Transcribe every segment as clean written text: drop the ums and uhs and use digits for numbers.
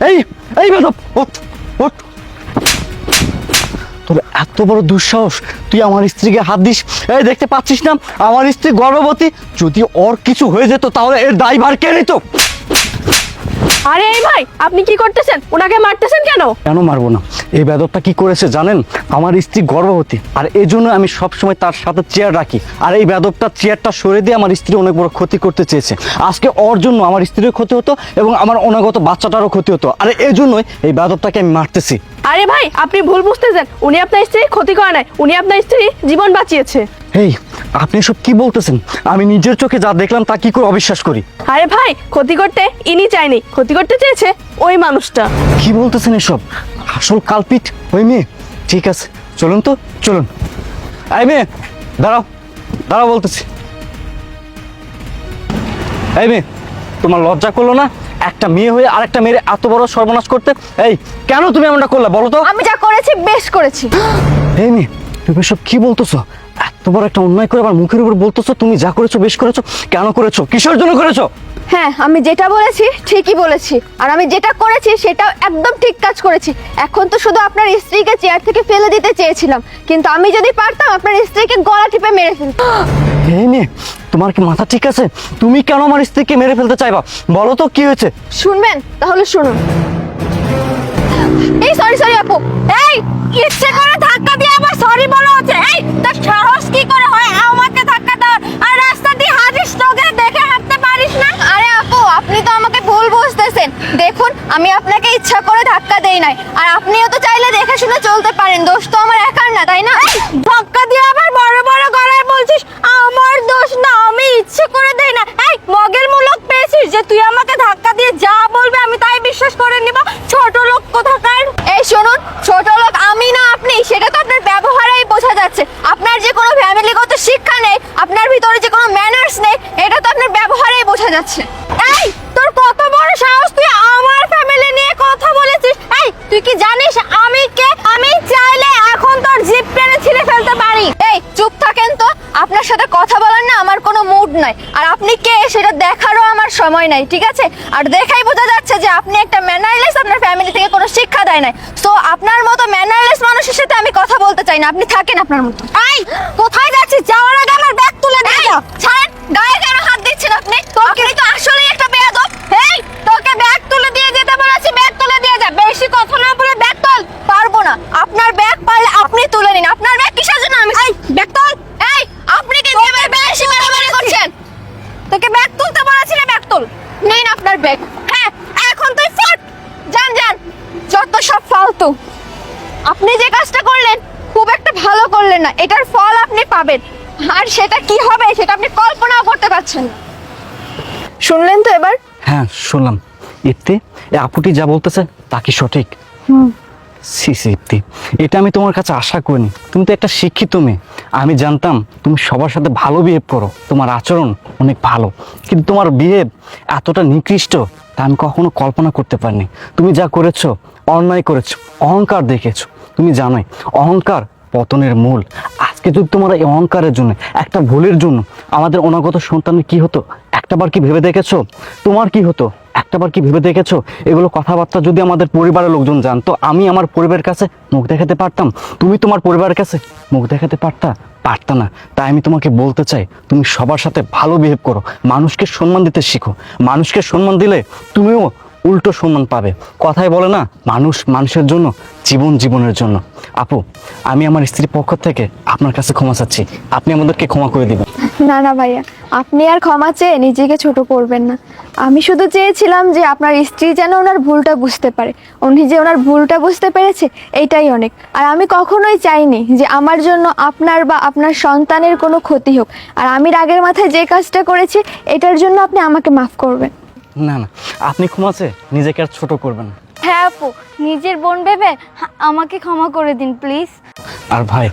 এই এই বেদব ওঠ ওঠ। তোর এত বড় দুঃসাহস, তুই আমার স্ত্রীকে হাত দিস? এই দেখতে পাচ্ছিস না আমার স্ত্রী গর্ভবতী, যদি ওর কিছু হয়ে যেত তাহলে এর দায়ভার কে নিত? আরে এই ভাই, আপনি কি করতেছেন? ওনাকে মারতেছেন কেন? কেন মারবো না? এই বেদবটা কি করেছে জানেন? আমার স্ত্রী গর্ভবতী, আর এই জন্য আমি সবসময় তার সাথে চেয়ার রাখি, আর এই বেদবটা চেয়ারটা সরে দিয়ে আমার স্ত্রী অনেক বড় ক্ষতি করতে চেয়েছে। আজকে ওর জন্য আমার স্ত্রীর ক্ষতি হতো এবং আমার অনাগত বাচ্চাটারও ক্ষতি হতো, আর এই জন্যই এই বেদবটাকে আমি মারতেছি। আরে ভাই, আপনি ভুল বুঝতেছেন। উনি আপনার স্ত্রী ক্ষতি করে নাই, উনি আপনার স্ত্রী জীবন বাঁচিয়েছে। এই আপনি সব কি বলতেছেন? আমি নিজের চোখে যা দেখলাম তা কি করে অবিশ্বাস করি? আরে ভাই, ক্ষতি করতে ইনি চাইনি, ক্ষতি করতে চেয়েছে ওই মানুষটা। কি বলতেছেন এসব? আসল কালপিট ওই মেয়ে। ঠিক আছে, চলুন তো, চলুন। এই মেয়ে, দাঁড়াও দাঁড়াও বলতেছি। এই মেয়ে, তোমার লজ্জা করলো না একটা মেয়ে হয়ে আর একটা মেয়ের এত বড় সর্বনাশ করতে? এই কেন তুমি এমনটা করলে বলো তো? আমি যা করেছি বেশ করেছি। এই মেয়ে, তুমি সব কি বলতেছো? এত বড় একটা অন্যায় করে আবার মুখের উপর বলতেছো তুমি যা করেছো বেশ করেছো? কেন করেছো? কিসের জন্য করেছো? হ্যাঁ, আমি যেটা বলেছি ঠিকই বলেছি, আর আমি যেটা করেছি সেটাও একদম ঠিক কাজ করেছি। এখন তো শুধু আপনার স্ত্রীকে চেয়ার থেকে ফেলে দিতে চেয়েছিলাম, কিন্তু আমি যদি পারতাম আপনার স্ত্রীকে গলা টিপে মেরে ফেলতাম। এই মেয়ে, তোমার কি মাথা ঠিক আছে? তুমি কেন আমার স্ত্রীকে মেরে ফেলতে চাইবা? বলো তো কি হয়েছে? শুনবেন? তাহলে শুনুন। এই সরি সরি আপু, এই ইচ্ছে করে ধাক্কা দিয়ে আবার সরি বলা হচ্ছে। এই তার সাহস কি করে হয় আমাকে ধাক্কা দেওয়ার? আর রাস্তা দিয়ে হাজিস তোকে দেখে হাঁটতে পারিস না? আরে আপু, আপনি তো আমাকে ভুল বুঝতেছেন। দেখুন, আমি আপনাকে ইচ্ছা করে ধাক্কা দেই নাই, আর আপনিও তো চাইলে দেখে শুনে চলতে পারেন। দোষ তো আমার একার না, তাই না? ধাক্কা দিয়ে আবার বড় বড় গলায় বলছিস আমার দোষ না, আমি ইচ্ছে করে দেই না। এই মগের মুলক পেয়েছিস যে তুই আমাকে ধাক্কা দিয়ে যা বলবে আমি তাই বিশ্বাস করে নিব? ছোট লোক কোথাকার। এই শুনুন, ছোট লোক আমি না আপনি, সেটা তো আপনার ব্যবহারেই বোঝা যাচ্ছে। আপনার যে কোনো ফ্যামিলিগত শিক্ষা নেই, আপনার ভিতরে যে কোনো ম্যানার্স নেই, এটা তো আপনার ব্যবহারেই বোঝা যাচ্ছে। এই তোর কত বড় সাহস, তুই আমার ফ্যামিলি নিয়ে কথা বলেছিস? এই তুই কি জানিস আমি কে? আমি চাইলে এখন তোর জিভ টেনে ছিঁড়ে ফেলতে পারি। এই চুপ থাকেন তো, আপনার সাথে কথা বলার না আমার কোনো মুড নাই, আর আপনি কে সেটা দেখারও আমার সময় নাই, ঠিক আছে? আর দেখাই বোঝা যাচ্ছে যে আপনি একটা ম্যানারলেস, আপনার ফ্যামিলি থেকে কোনো শিক্ষা দেয় নাই। সো আপনার মতো ম্যানারলেস মানুষের সাথে আমি কথা বলতে চাই না, আপনি থাকেন আপনার মতো। এই কোথায় যাচ্ছিস? যাওয়ার আগে আমার ব্যাগ তুলে দিয়ে যাও। ছাড়েন, গায়ে কেন হাত দিচ্ছেন আপনি? তোকে তো আসলেই একটা বেয়াদব। এই তোকে ব্যাগ তুলে দিয়ে যেতে বলেছি, ব্যাগ তুলে দিয়ে যা। বেশি কথা না বলে ব্যাগ তোল। পারবো না, আপনার ব্যাগ পারলে আপনি তুলে নিন। আপনার ব্যাগ কিসের জন্য? আমি এই ব্যাগ তোল। এই আপনি কি এবার বেশি বাড়াবাড়ি করছেন? তোকে ব্যাগ তুলতে বলেছি না, ব্যাগ তোল। নিন আপনার ব্যাগ। হ্যাঁ, এখন তুই ফট। যান যান, যত সব ফালতু। আপনি যে কাজটা করলেন খুব একটা ভালো করলেন না, এটার ফল আপনি পাবেন, আর সেটা কি হবে সেটা আপনি কল্পনাও করতে পারছেন না। শুনলেন তো এবার? হ্যাঁ শুনলাম। ইপ্তি, এই আপুটি যা বলতেছে তা কি সঠিক? সি সি ইপ্তি, এটা আমি তোমার কাছে আশা করিনি। তুমি তো একটা শিক্ষিত মেয়ে, আমি জানতাম তুমি সবার সাথে ভালো বিহেভ করো, তোমার আচরণ অনেক ভালো, কিন্তু তোমার বিহেভ এতটা নিকৃষ্ট তা আমি কখনো কল্পনা করতে পারিনি। তুমি যা করেছো অন্যায় করেছো, অহংকার দেখেছো। তুমি জানোই অহংকার পতনের মূল। আজকে যদি তোমার এই অহংকারের জন্য, একটা ভুলের জন্য আমাদের অনাগত সন্তানের কি হতো একটাবার কি ভেবে দেখেছো? তোমার কি হতো একটাবার কি ভেবে দেখেছো? এগুলো কথাবার্তা যদি আমাদের পরিবারের লোকজন জানতো, আমি আমার পরিবারের কাছে মুখ দেখাতে পারতাম? তুমি তোমার পরিবারের কাছে মুখ দেখাতে পারতা না। তাই আমি তোমাকে বলতে চাই, তুমি সবার সাথে ভালো বিহেভ করো, মানুষকে সম্মান দিতে শিখো। মানুষকে সম্মান দিলে তুমিও উল্টো সম্মান পাবে। কথায় বলে না, মানুষ মানুষের জন্য, জীবন জীবনের জন্য। আপু, আমি আমার স্ত্রীর পক্ষ থেকে আপনার কাছে ক্ষমা চাচ্ছি, আপনি আমাদেরকে ক্ষমা করে দিবেন। না না ভাইয়া, আপনি আর ক্ষমা চেয়ে নিজেকে ছোট করবেন না। আমি শুধু চেয়েছিলাম যে আপনার স্ত্রী যেন ওনার ভুলটা বুঝতে পারে। উনি যে ওনার ভুলটা বুঝতে পেরেছে এইটাই অনেক। আর আমি কখনোই চাইনি যে আমার জন্য আপনার বা আপনার সন্তানের কোনো ক্ষতি হোক। আর আমি রাগের মাথায় যে কাজটা করেছি এটার জন্য আপনি আমাকে মাফ করবেন। না না, আপনি ক্ষমা চেয়ে নিজেকে আর ছোট করবেন না। হ্যাঁ আপু, নিজের বোন ভেবে আমাকে ক্ষমা করে দিন প্লিজ। আর ভাই,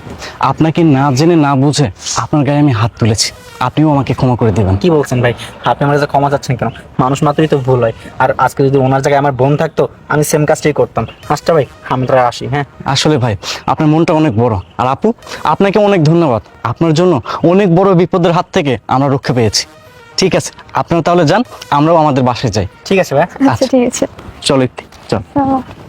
আপনাকে না জেনে না বুঝে আপনার গায়ে আমি হাত তুলেছি, আপনিও আমাকে ক্ষমা করে দেবেন। কি বলছেন ভাই? আপনি আমার কাছে ক্ষমা চাচ্ছেন কেন? মানুষ মাত্রই তো ভুল হয়। আর আজকে যদি ওনার জায়গায় আমার বোন থাকতো আমি সেম কাজটাই করতাম। আচ্ছা ভাই, আমরা আসি। হ্যাঁ আসলে ভাই, আপনার মনটা অনেক বড়। আর আপু, আপনাকে অনেক ধন্যবাদ। আপনার জন্য অনেক বড় বিপদের হাত থেকে আমরা রক্ষা পেয়েছি। ঠিক আছে, আপনারা তাহলে যান, আমরাও আমাদের বাসায় যাই। ঠিক আছে ভাই। আচ্ছা ঠিক আছে চলো ইপ্তি, চল। চলো।